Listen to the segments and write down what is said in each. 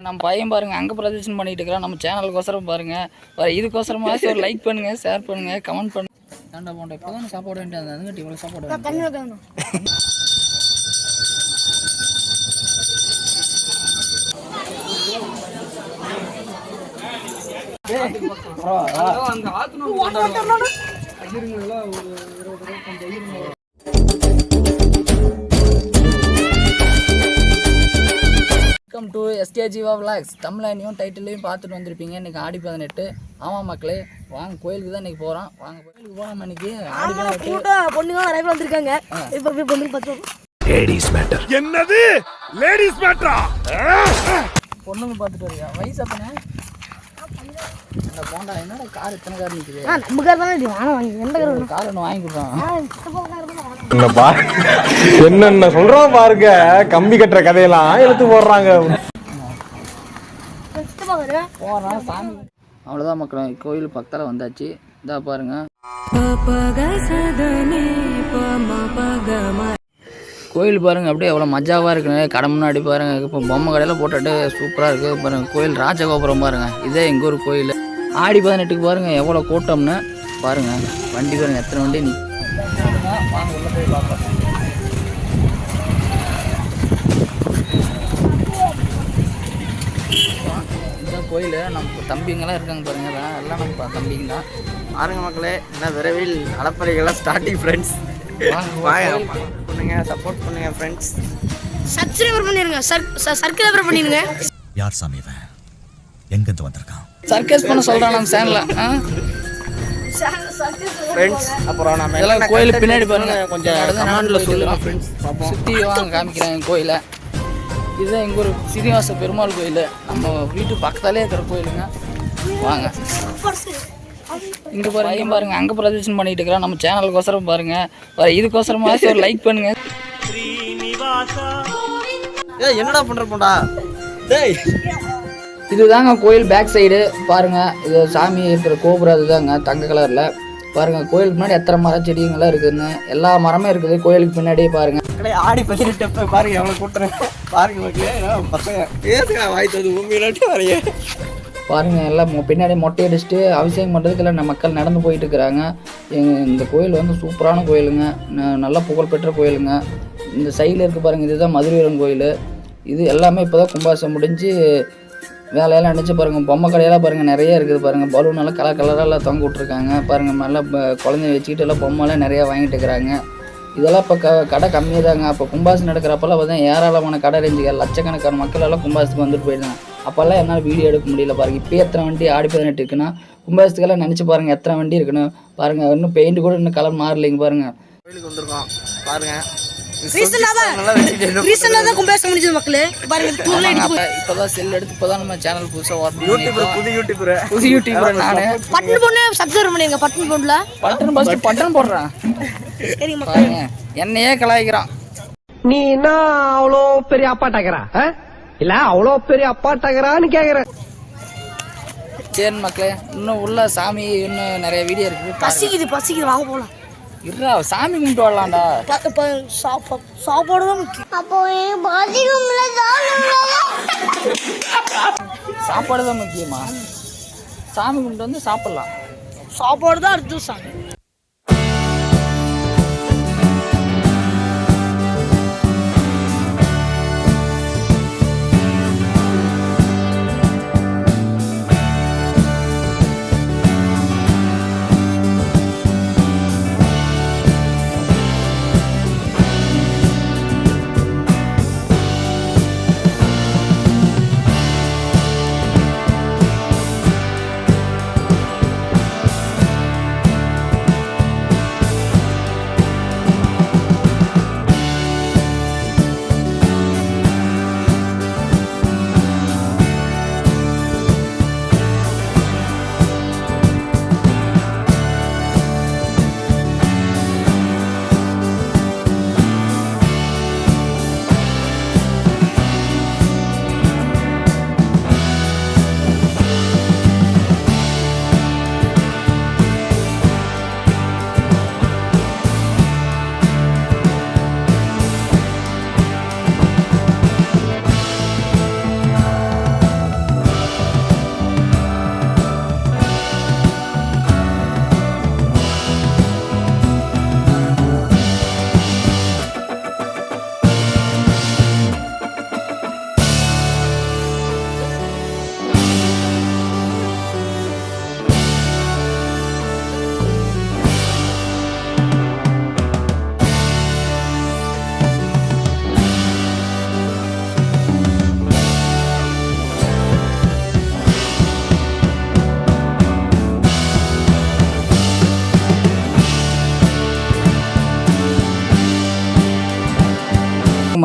நம்ம பையன் பாருங்க அங்கே பிரதர்ஷன் பண்ணிட்டு இருக்கிறோம். நம்ம சேனலுக்கோசரம் பாருங்க, இதுக்கோசரமா ஒரு லைக் பண்ணுங்க, ஷேர் பண்ணுங்க, கமெண்ட் பண்ணுங்க. தாண்டா போண்டா இப்போ தான் சாப்பாடு வேண்டியது அதுங்கிட்ட இவ்வளோ சாப்பாடு welcome to SK Jeeva vlogs. தமிழ்லையும் டைட்டிலையும் பார்த்துட்டு வந்திருப்பீங்க. இன்றைக்கி ஆடி 18. ஆமாம் மக்களே, வாங்க கோயிலுக்கு தான் இன்றைக்கி போகிறோம். வாங்க கோயிலுக்கு போகாம இன்னைக்கு ஆடி 18 பொண்ணுங்க நிறைய பேர் வந்திருக்காங்க. இப்போ போய் பொண்ணுக்கு பார்த்தோம். Ladies matter. என்னது லேடிஸ் மேட்டரா? பொண்ணுங்க பார்த்துட்டு வரியா? வயசு அப்பனே அந்த போண்டா என்னடா கார் இத்தனை கார் நிற்குது? நம்ம கார் தானே இது. வாங்க எந்த கார்? கார் ஒன்று வாங்கி கொடுறான். என்னப்பா என்னென்ன சொல்றோம் பாருங்க. கம்பி கட்டுற கதையெல்லாம் எடுத்து போடுறாங்க. போகிறான் சாமி. அவ்வளோதான் மக்களே, கோயில் பக்கத்தில் வந்தாச்சு. இதா பாருங்க, கோயில் பாருங்க அப்படியே எவ்வளோ மஜாவாக இருக்குன்னு. கடை முன்னாடி பாருங்க, இப்போ பொம்மை கடையில் போட்டுட்டு சூப்பராக இருக்குது பாருங்க. கோயில் ராஜகோபுரம் பாருங்க, இதே எங்கள் ஊர் கோயில். ஆடி 18க்கு பாருங்க எவ்வளோ கூட்டம்னு பாருங்க. வண்டி பாருங்க எத்தனை வண்டி வாங்க உள்ள போய் பார்ப்போம். இதுதான் கோயில். நம்ம தம்பிங்கெல்லாம் இருக்காங்க பாருங்க, எல்லாம் நம்ம தம்பிங்க தான். பாருங்க மக்களே, என்ன விரைவில் அலப்பறைகள்லாம் ஸ்டார்டிங் ஃப்ரெண்ட்ஸ். பண்ணுங்க, சப்போர்ட் பண்ணுங்க ஃப்ரெண்ட்ஸ். சப்ஸ்கிரைபர் பண்ணிருங்க, சப்ஸ்கிரைபர் பண்ணிருங்க. யார் சாமி இவன்? எங்க இருந்து வந்திருக்கான்? சர்க்கஸ் பண்ண சொல்றான் நம்ம சேனல்ல. ஃப்ரெண்ட்ஸ் அப்புறம் நம்ம எல்லாம் கோயில் பின்னாடி பாருங்க, கொஞ்சம் கமெண்ட்ல சொல்லுங்க ஃப்ரெண்ட்ஸ். சுற்றி வாங்க காமிக்கிறேன் கோயிலை. இதுதான் எங்கள் ஒரு சீனிவாச பெருமாள் கோயில். நம்ம வீட்டு பக்கத்தாலே இருக்கிற கோயிலுங்க. வாங்க இங்கே பாருங்க பாருங்க அங்கே பிரதர்ஷன் பண்ணிட்டு இருக்கிறோம். நம்ம சேனலுக்கோசரம் பாருங்க, இதுக்கோசரமா ஒரு லைக் பண்ணுங்க. என்னடா பண்ற போண்டா டேய்? இதுதாங்க கோயில் பேக் சைடு பாருங்க. இது சாமி இருக்கிற கோபுரம் இதுதாங்க, தங்க கலர்ல பாருங்க. கோயிலுக்கு முன்னாடி எத்தனை மரம் செடிங்கெல்லாம் இருக்குதுன்னு, எல்லா மரமே இருக்குது கோயிலுக்கு பின்னாடியே பாருங்க. ஆடி 18 பாருங்க எவ்வளவு கூட்டுறேன் பாருங்க மக்களே. பசங்க பேசுங்க, வாய் தந்து உண்மையிலாட்டி வரைய பாருங்க. எல்லாம் பின்னாடி மொட்டை அடிச்சுட்டு அபிஷேகம் பண்ணுறதுக்கு எல்லாம் நம்ம மக்கள் நடந்து போயிட்டு இருக்கிறாங்க. இந்த கோயில் வந்து சூப்பரான கோயிலுங்க, நல்ல புகழ்பெற்ற கோயிலுங்க. இந்த சைடில் இருக்குது பாருங்கள், இதுதான் மதுரவீரன் கோயில். இது எல்லாமே இப்போ தான் கும்பாசம் முடிஞ்சு வேலையெல்லாம் நினச்சி பாருங்கள். பொம்மை கடையெல்லாம் பாருங்கள் நிறைய இருக்குது பாருங்கள். பலூனெல்லாம் கலர் கலரெல்லாம் தொங்க விட்ருக்காங்க பாருங்கள். நல்லா குழந்தைய வச்சுக்கிட்டு எல்லாம் பொம்மைலாம் நிறையா வாங்கிட்டு இருக்கிறாங்க. இதெல்லாம் இப்போ கடை கம்மியாக தாங்க. அப்போ கும்பாசம் நடக்கிறப்பெல்லாம் பார்த்தா ஏராளமான கடை ரேஞ்சுகள் லட்சக்கணக்கான மக்கள் எல்லாம் கும்பாசத்துக்கு வந்துட்டு போயிருந்தாங்க. அப்போல்லாம் என்னால் வீடியோ எடுக்க முடியல பாருங்கள். இப்போ எத்தனை வண்டி ஆடி 18 இருக்குன்னா கும்பாசத்துக்கெல்லாம் நினச்சி பாருங்கள் எத்தனை வண்டி இருக்குன்னு பாருங்கள். இன்னும் பெயிண்ட் கூட இன்னும் கலர் மாறலைங்க பாருங்கள். கோயிலுக்கு வந்திருக்கோம் பாருங்க. இப்பதான் செல் எடுத்து இப்பதான் நம்ம சேனல் புதுசா புது யூடியூபர் நானு. பட்டன் பொண்ணு சப்ஸ்கிரைப் பண்ணுங்க. பட்டன் பொண்ணுல பட்டன் போடுறான். பாருங்க என்னையே கலாய்க்கிறான். நீ என்ன அவ்வளோ பெரிய அப்பாட்டாக்குறா இல்ல? அவ்வளோ பெரிய அப்பாட்டாக்குறான்னு கேக்குற. சரி மக்களே, இன்னும் உள்ள சாமி இன்னும் நிறைய வீடியோ இருக்கு. பசிக்குது வாங்க போலாம். இருடா சாமி கும்பிட்டு வரலாம்டா. சாப்பாடு தான் முக்கியம். சாப்பாடு தான் முக்கியமா? சாமி கும்பிட்டு வந்து சாப்பிடலாம். சாப்பாடு தான் அடுத்து சாமி.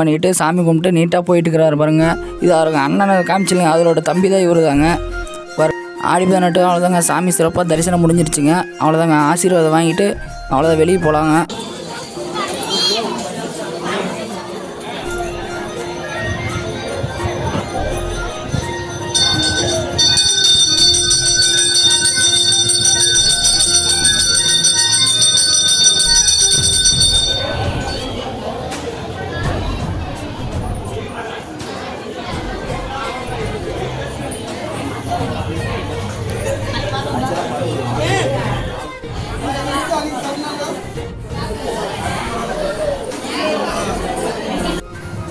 பண்ணிட்டு சாமி கும்பிட்டு நீட்டாக போயிட்டு இருக்கிறாரு பாருங்க. இது அவருங்க அண்ணனை காமிச்சில்லைங்க, அதோட தம்பி தான் இவரு தாங்க. ஆடி 18 அவ்வளோதாங்க, சாமி சிறப்பாக தரிசனம் முடிஞ்சிருச்சுங்க. அவ்வளோதாங்க, ஆசீர்வாதம் வாங்கிட்டு அவ்வளோதான் வெளியே போகலாங்க.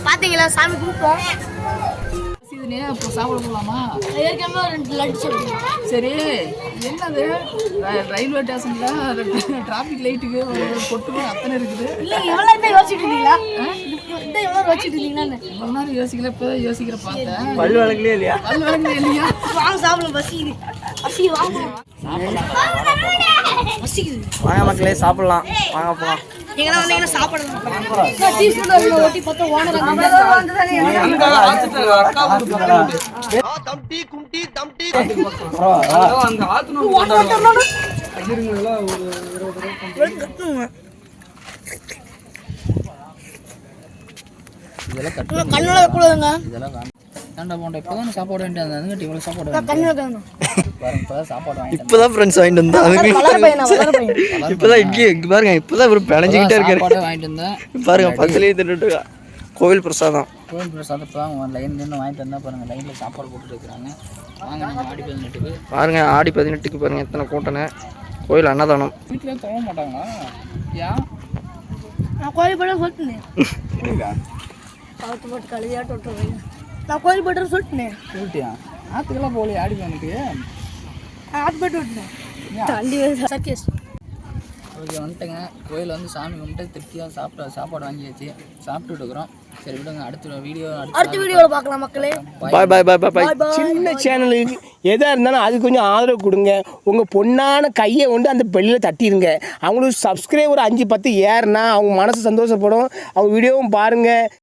பாத்தீங்களா சாமி கும்பிட்டோம். இதுனே அப்போ சாப்பிட போகலாமா? ஏற்கனவே 2 லட்டு சாப்பிட்டோம். சரி, என்னது ரயில்வே ஸ்டேஷனில் டிராஃபிக் லைட்டுக்கு பொட்டுமே அத்தனை இருக்குது. இல்லை எவ்வளோ இருந்தால் யோசிச்சுட்டு இருந்தீங்களா? இந்த எவ்வளோ யோசிச்சுட்டு இருந்தீங்களான்னு இவ்வளோ நேரம் யோசிக்கல, இப்போ தான் யோசிக்கிற பார்த்தேன். பல் வழங்கலையே இல்லையா? பல் வழங்க இல்லையா? வாங்க சாப்பிடலாம், பசிக்குது. பசி வாங்க பசிக்குது. வாங்க மக்களே சாப்பிடலாம், வாங்க போகலாம். நீங்களாம் வந்தீங்கன்னா சாப்பிடலாம். டீ ஸ்கூலில் ஓட்டி பார்த்தா ஓனர் இதெல்லாம் கட் கண்ணோட வைக்கூடாதுங்க. இதெல்லாம் வேண்டாம் போண்டா. இப்போ தான் சாப்பாடு வேண்டியது, அதுங்கிட்ட இவ்வளோ சாப்பாடு கண்ணு வைக்கணும். பாருங்க, இப்போ தான் சாப்பாடு வாங்கிட்டு இப்போதான் ஃப்ரெண்ட்ஸ் வாங்கிட்டு வந்தேன். வளர பையனா வளர பையன். இப்போதான் இங்கே பாருங்க, இப்போதான் இவர் பிணைஞ்சிக்கிட்டே இருக்காரு. சாப்பாடு வாங்கிட்டு வந்தேன் பாருங்க, பக்கத்துலேயே தின்னுட்டு கோவில் பிரசாதம். கோவில் பிரசாதம் இப்போ தான் லைன் நின்று வாங்கிட்டு வந்தால் பாருங்கள், லைனில் சாப்பாடு போட்டுட்டு இருக்கிறாங்க. வாங்க நம்ம ஆடி 18க்கு. பாருங்க, ஆடி 18க்கு பாருங்க எத்தனை கூட்டணை. கோயில் அன்னதானம். வீட்டிலே தோண மாட்டாங்களா? ஏன் நான் கோயில் போய்ட்டு சொல்லிட்டேன். பார்த்து போட்டு கழுதியாட்டு விட்டுருவேன். நான் கோயில் போய்ட்டு சொல்லிட்டேன். சொல்லிட்டியா? ஆற்றுக்கெல்லாம் போகலையே ஆடி 18க்கு? ஆட்டு போய்ட்டு விட்டுனேன். தள்ளி சர்க்கேஸ் ஓகே, வந்துட்டேங்க. கோயில் வந்து சாமி கும்பிட்டு திருப்தியாக சாப்பாடு வாங்கியாச்சு, சாப்பிட்டுட்டு இருக்கிறோம். சரி விடுங்க, அடுத்த வீடியோவில் பார்க்கலாம் மக்களே. பாய் பாய் பாய் பாய் பாய். சின்ன சேனலுக்கு எதாக இருந்தாலும் அது கொஞ்சம் ஆதரவு கொடுங்க. உங்கள் பொண்ணான கையை கொண்டு அந்த பெல்லில் தட்டிடுங்க. அவங்களுக்கு சப்ஸ்கிரைபர் 5-10 ஏறுனா அவங்க மனசு சந்தோஷப்படும். அவங்க வீடியோவும் பாருங்கள்.